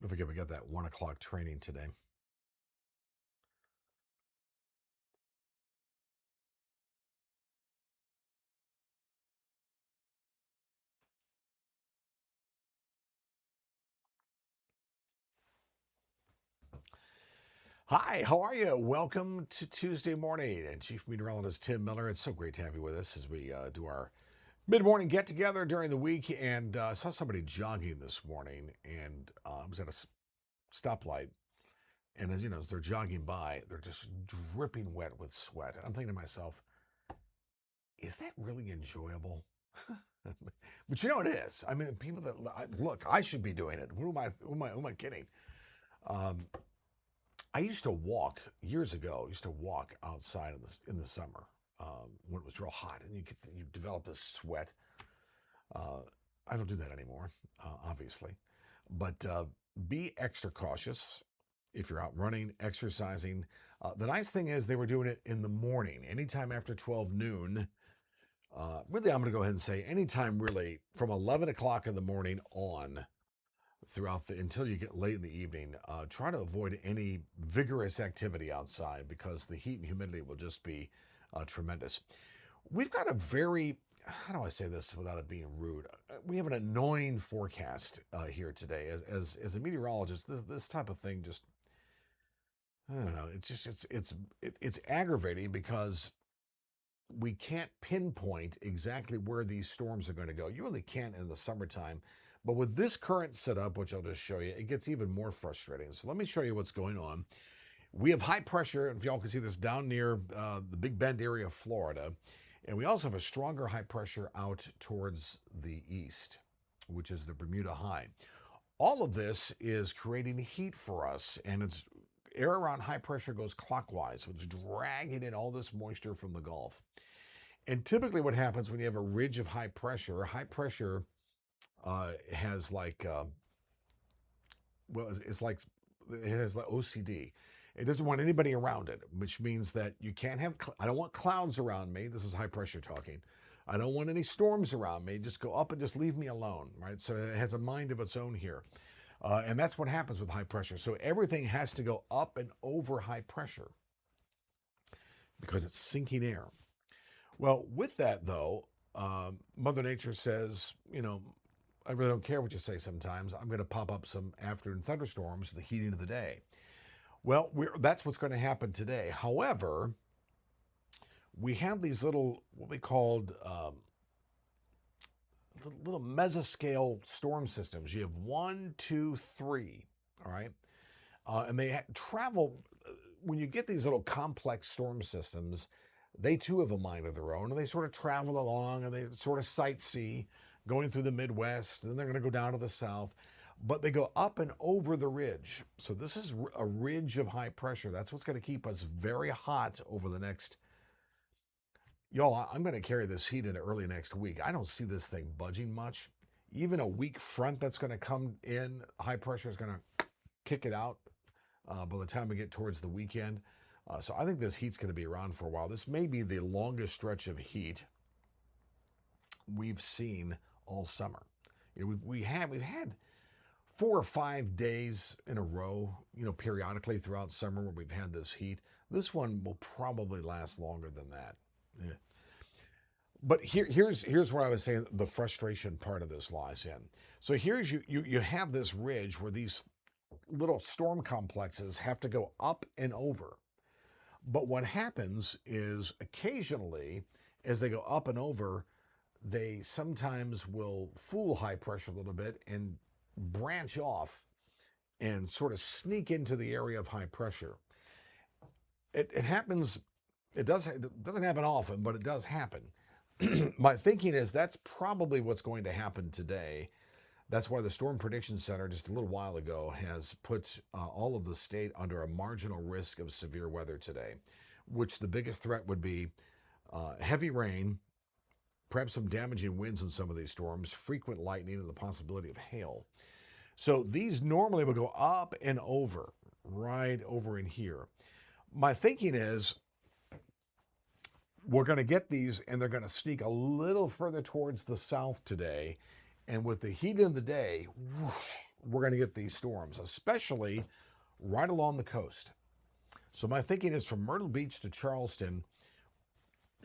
Don't forget, we got that 1 o'clock training today. Hi, how are you? Welcome to Tuesday morning. And Chief Meteorologist Tim Miller. It's so great to have you with us as we do our mid-morning get together during the week. And I saw somebody jogging this morning, and I was at a stoplight. And as you know, as they're jogging by, they're just dripping wet with sweat. And I'm thinking to myself, is that really enjoyable? But you know it is. I mean, people that look, I should be doing it. Who am I kidding? Um, I used to walk years ago. I used to walk outside in the summer when it was real hot, and you develop this sweat. Uh, I don't do that anymore, obviously, but be extra cautious if you're out running, exercising. The nice thing is they were doing it in the morning, anytime after 12 noon. Really, I'm going to go ahead and say anytime really from 11 o'clock in the morning on throughout until you get late in the evening. Try to avoid any vigorous activity outside because the heat and humidity will just be tremendous. We've got a very, how do I say this without it being rude? We have an annoying forecast here today. As a meteorologist, this type of thing just, I don't know. It's aggravating because we can't pinpoint exactly where these storms are going to go. You really can't in the summertime. But with this current setup, which I'll just show you, it gets even more frustrating. So let me show you what's going on. We have high pressure, and if y'all can see this down near the Big Bend area of Florida. And we also have a stronger high pressure out towards the east, which is the Bermuda High. All of this is creating heat for us, and it's air around high pressure goes clockwise. So it's dragging in all this moisture from the Gulf. And typically what happens when you have a ridge of high pressure has like, it's like, it has like OCD. It doesn't want anybody around it, which means that you can't have, I don't want clouds around me. This is high pressure talking. I don't want any storms around me. Just go up and just leave me alone, right? So it has a mind of its own here. And that's what happens with high pressure. So everything has to go up and over high pressure because it's sinking air. Well, with that though, Mother Nature says, I really don't care what you say sometimes. I'm going to pop up some afternoon thunderstorms, the heating of the day. Well, that's what's going to happen today. However, we have these little, what we called little mesoscale storm systems. You have 1, 2, 3, all right? And they travel, when you get these little complex storm systems, they too have a mind of their own, and they sort of travel along and they sort of sightsee going through the Midwest, and then they're going to go down to the South, but they go up and over the ridge. So this is a ridge of high pressure. That's what's going to keep us very hot over the next, y'all, I'm going to carry this heat into early next week. I don't see this thing budging much. Even a weak front that's going to come in, high pressure is going to kick it out by the time we get towards the weekend. So I think this heat's going to be around for a while. This may be the longest stretch of heat we've seen all summer. We've had 4 or 5 days in a row, periodically throughout summer where we've had this heat. This one will probably last longer than that. Yeah. But here's where I was saying the frustration part of this lies in. So here's you have this ridge where these little storm complexes have to go up and over. But what happens is occasionally, as they go up and over, they sometimes will fool high pressure a little bit and branch off and sort of sneak into the area of high pressure. It happens, it doesn't happen often, but it does happen. My thinking is that's probably what's going to happen today. That's why the Storm Prediction Center just a little while ago has put all of the state under a marginal risk of severe weather today, which the biggest threat would be heavy rain, perhaps some damaging winds in some of these storms, frequent lightning, and the possibility of hail. So these normally would go up and over, right over in here. My thinking is we're going to get these and they're going to sneak a little further towards the south today. And with the heat of the day, whoosh, we're going to get these storms, especially right along the coast. So my thinking is from Myrtle Beach to Charleston,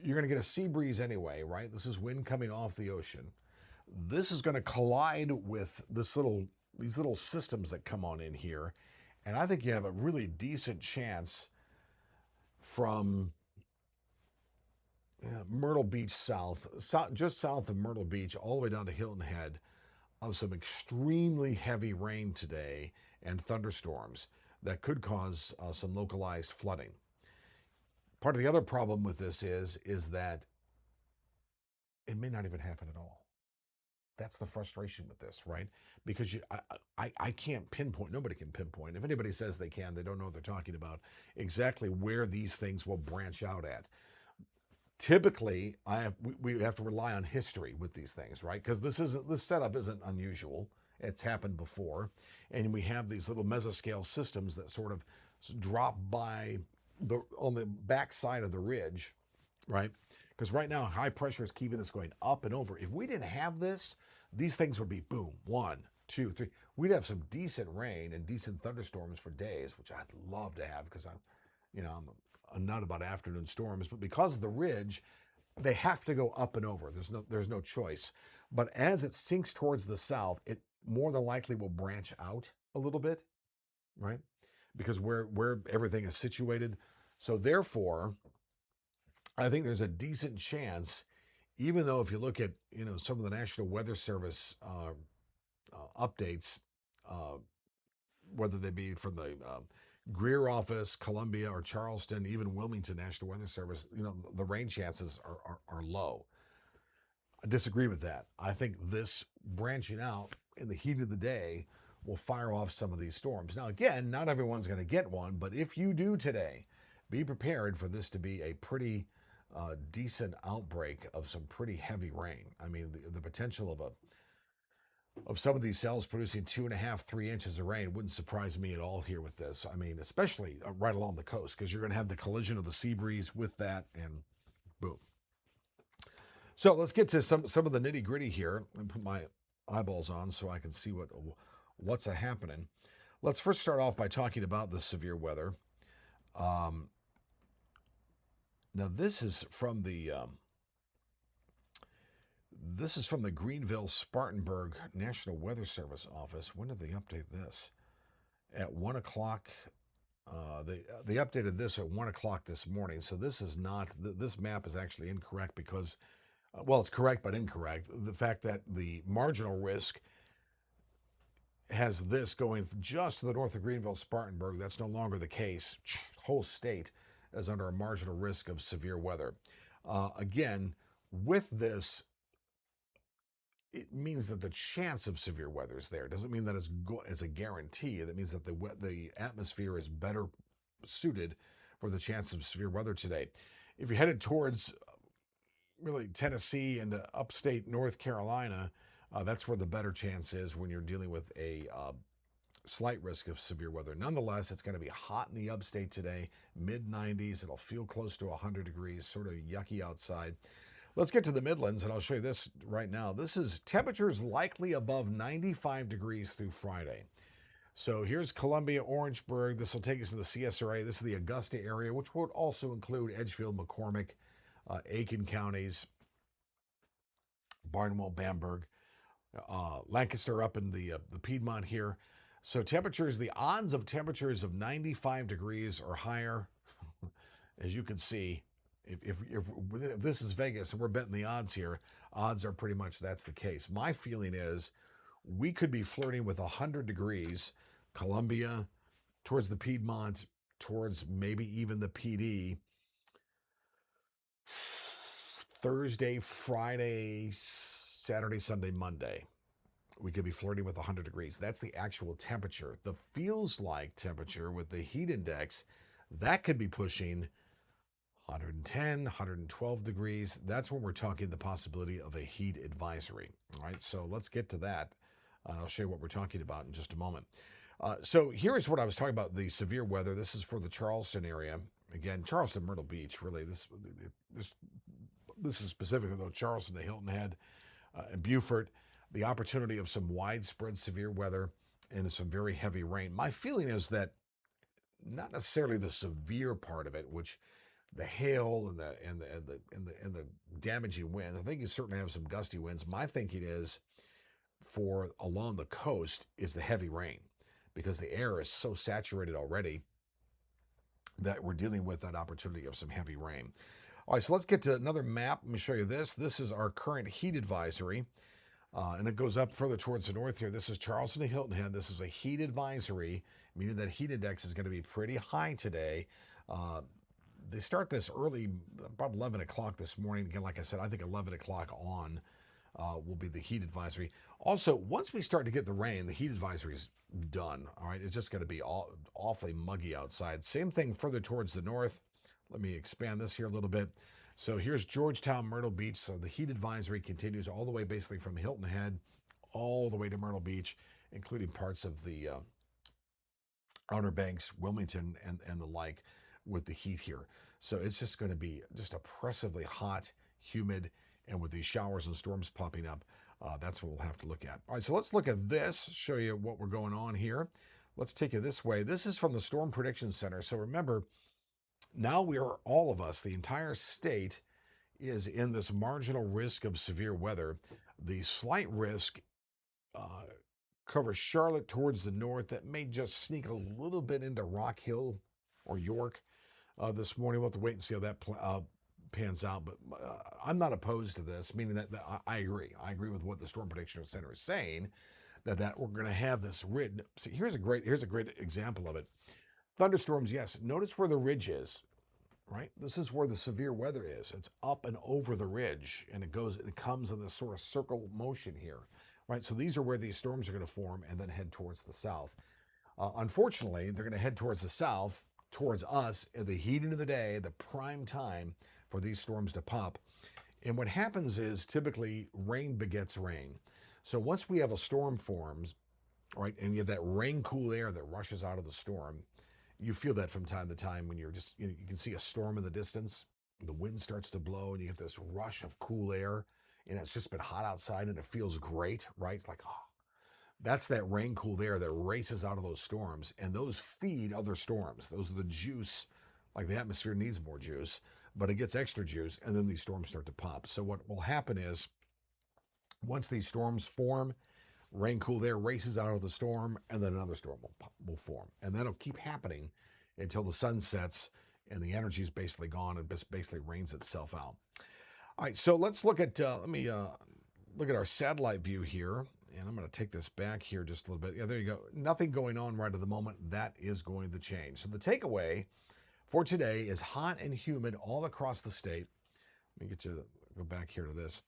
you're going to get a sea breeze anyway, right? This is wind coming off the ocean. This is going to collide with these little systems that come on in here, and I think you have a really decent chance from Myrtle Beach just south of Myrtle Beach, all the way down to Hilton Head, of some extremely heavy rain today and thunderstorms that could cause some localized flooding. Part of the other problem with this is that it may not even happen at all. That's the frustration with this, right? Because I can't pinpoint. Nobody can pinpoint. If anybody says they can, they don't know what they're talking about. Exactly where these things will branch out at. Typically, we have to rely on history with these things, right? Because this setup isn't unusual. It's happened before, and we have these little mesoscale systems that sort of drop by on the backside of the ridge, right? Because right now high pressure is keeping this going up and over. If we didn't have this, these things would be boom, 1, 2, 3. We'd have some decent rain and decent thunderstorms for days, which I'd love to have because I'm a nut about afternoon storms. But because of the ridge, they have to go up and over. There's no choice. But as it sinks towards the south, it more than likely will branch out a little bit, right? Because where everything is situated. So therefore, I think there's a decent chance, even though if you look at some of the National Weather Service updates, whether they be from the Greer office, Columbia, or Charleston, even Wilmington National Weather Service, the rain chances are low. I disagree with that. I think this branching out in the heat of the day will fire off some of these storms. Now, again, not everyone's going to get one, but if you do today, be prepared for this to be a pretty decent outbreak of some pretty heavy rain. I mean, the potential of some of these cells producing 2.5, 3 inches of rain wouldn't surprise me at all here with this. I mean, especially right along the coast, because you're going to have the collision of the sea breeze with that, and boom. So let's get to some of the nitty gritty here and put my eyeballs on so I can see what's happening. Let's first start off by talking about the severe weather. Now this is from the Greenville Spartanburg National Weather Service office. When did they update this? At 1 o'clock. They updated this at 1 o'clock this morning. So this is not. This map is actually incorrect because, well, it's correct but incorrect. The fact that the marginal risk has this going just to the north of Greenville Spartanburg. That's no longer the case. The whole state is under a marginal risk of severe weather. Again, with this, it means that the chance of severe weather is there. It doesn't mean that it's a guarantee. That means that the atmosphere is better suited for the chance of severe weather today. If you're headed towards really Tennessee and upstate North Carolina, that's where the better chance is when you're dealing with a slight risk of severe weather. Nonetheless, it's going to be hot in the upstate today, mid-90s. It'll feel close to 100 degrees, sort of yucky outside. Let's get to the Midlands, and I'll show you this right now. This is temperatures likely above 95 degrees through Friday. So here's Columbia, Orangeburg. This will take us to the CSRA. This is the Augusta area, which would also include Edgefield, McCormick, Aiken counties, Barnwell, Bamberg, Lancaster up in the Piedmont here. So the odds of temperatures of 95 degrees or higher, as you can see, if this is Vegas and we're betting the odds here, odds are pretty much that's the case. My feeling is we could be flirting with 100 degrees, Columbia, towards the Piedmont, towards maybe even the PD, Thursday, Friday, Saturday, Sunday, Monday. We could be flirting with 100 degrees. That's the actual temperature. The feels like temperature with the heat index, that could be pushing 110, 112 degrees. That's when we're talking the possibility of a heat advisory. All right, so let's get to that. I'll show you what we're talking about in just a moment. So here is what I was talking about, the severe weather. This is for the Charleston area. Again, Charleston, Myrtle Beach, really. This is specifically, though, Charleston, the Hilton Head, and Beaufort. The opportunity of some widespread severe weather and some very heavy rain. My feeling is that not necessarily the severe part of it, which the hail and the damaging winds. I think you certainly have some gusty winds. My thinking is for along the coast is the heavy rain because the air is so saturated already that we're dealing with that opportunity of some heavy rain. All right, so let's get to another map. Let me show you this. This is our current heat advisory, and it goes up further towards the north here. This is Charleston to Hilton Head. This is a heat advisory, meaning that heat index is going to be pretty high today. They start this early, about 11 o'clock this morning. Again, like I said, I think 11 o'clock on will be the heat advisory. Also, once we start to get the rain, the heat advisory is done. All right, it's just going to be awfully muggy outside. Same thing further towards the north. Let me expand this here a little bit. So here's Georgetown, Myrtle Beach. So the heat advisory continues all the way basically from Hilton Head all the way to Myrtle Beach, including parts of the Outer Banks, Wilmington, and the like with the heat here. So it's just going to be just oppressively hot, humid, and with these showers and storms popping up, that's what we'll have to look at. All right, so let's look at this, show you what we're going on here. Let's take it this way. This is from the Storm Prediction Center. So remember, now we are, all of us, the entire state is in this marginal risk of severe weather. The slight risk covers Charlotte towards the north. That may just sneak a little bit into Rock Hill or York this morning. We'll have to wait and see how that pans out. But I'm not opposed to this, meaning that I agree. I agree with what the Storm Prediction Center is saying, that we're going to have this ridge. See, here's a great example of it. Thunderstorms, yes. Notice where the ridge is, right? This is where the severe weather is. It's up and over the ridge, and it comes in this sort of circle motion here, right? So these are where these storms are going to form and then head towards the south. Unfortunately, they're going to head towards the south, towards us at the heat of the day, the prime time for these storms to pop. And what happens is typically rain begets rain. So once we have a storm forms, right, and you have that rain cool air that rushes out of the storm, you feel that from time to time when you're just, you can see a storm in the distance, the wind starts to blow and you get this rush of cool air, and it's just been hot outside and it feels great, right? It's like, oh, that's that rain cool air that races out of those storms, and those feed other storms. Those are the juice, like the atmosphere needs more juice, but it gets extra juice, and then these storms start to pop. So what will happen is, once these storms form, rain cool air races out of the storm, and then another storm will form. And that'll keep happening until the sun sets and the energy is basically gone and basically rains itself out. All right, so let's look at, let me look at our satellite view here. And I'm going to take this back here just a little bit. Yeah, there you go. Nothing going on right at the moment. That is going to change. So the takeaway for today is hot and humid all across the state. Let me get you to go back here to this.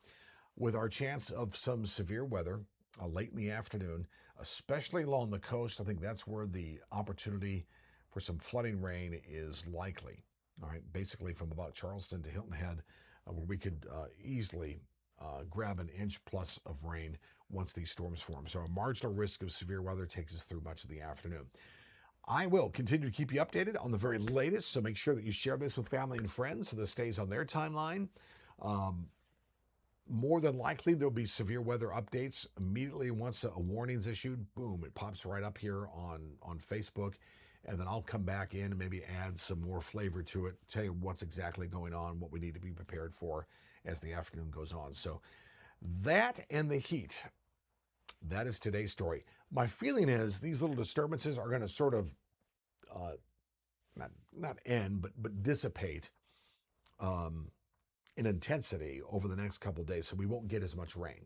With our chance of some severe weather late in the afternoon, especially along the coast. I think that's where the opportunity for some flooding rain is likely. All right, basically from about Charleston to Hilton Head, where we could easily grab an inch plus of rain once these storms form. So a marginal risk of severe weather takes us through much of the afternoon. I will continue to keep you updated on the very latest, so make sure that you share this with family and friends so this stays on their timeline. More than likely, there'll be severe weather updates immediately once a warning's issued. Boom, it pops right up here on Facebook, and then I'll come back in and maybe add some more flavor to it, tell you what's exactly going on, what we need to be prepared for as the afternoon goes on. So that and the heat, that is today's story. My feeling is these little disturbances are going to sort of not end, but dissipate in intensity over the next couple of days, so we won't get as much rain.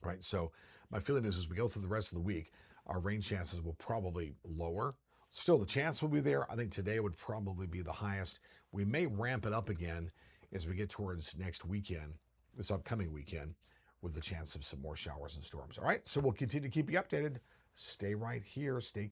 Right. So my feeling is, as we go through the rest of the week, our rain chances will probably lower. Still, the chance will be there. I think today would probably be the highest. We may ramp it up again as we get towards next weekend, this upcoming weekend, with the chance of some more showers and storms. All right. So we'll continue to keep you updated. Stay right here. Stay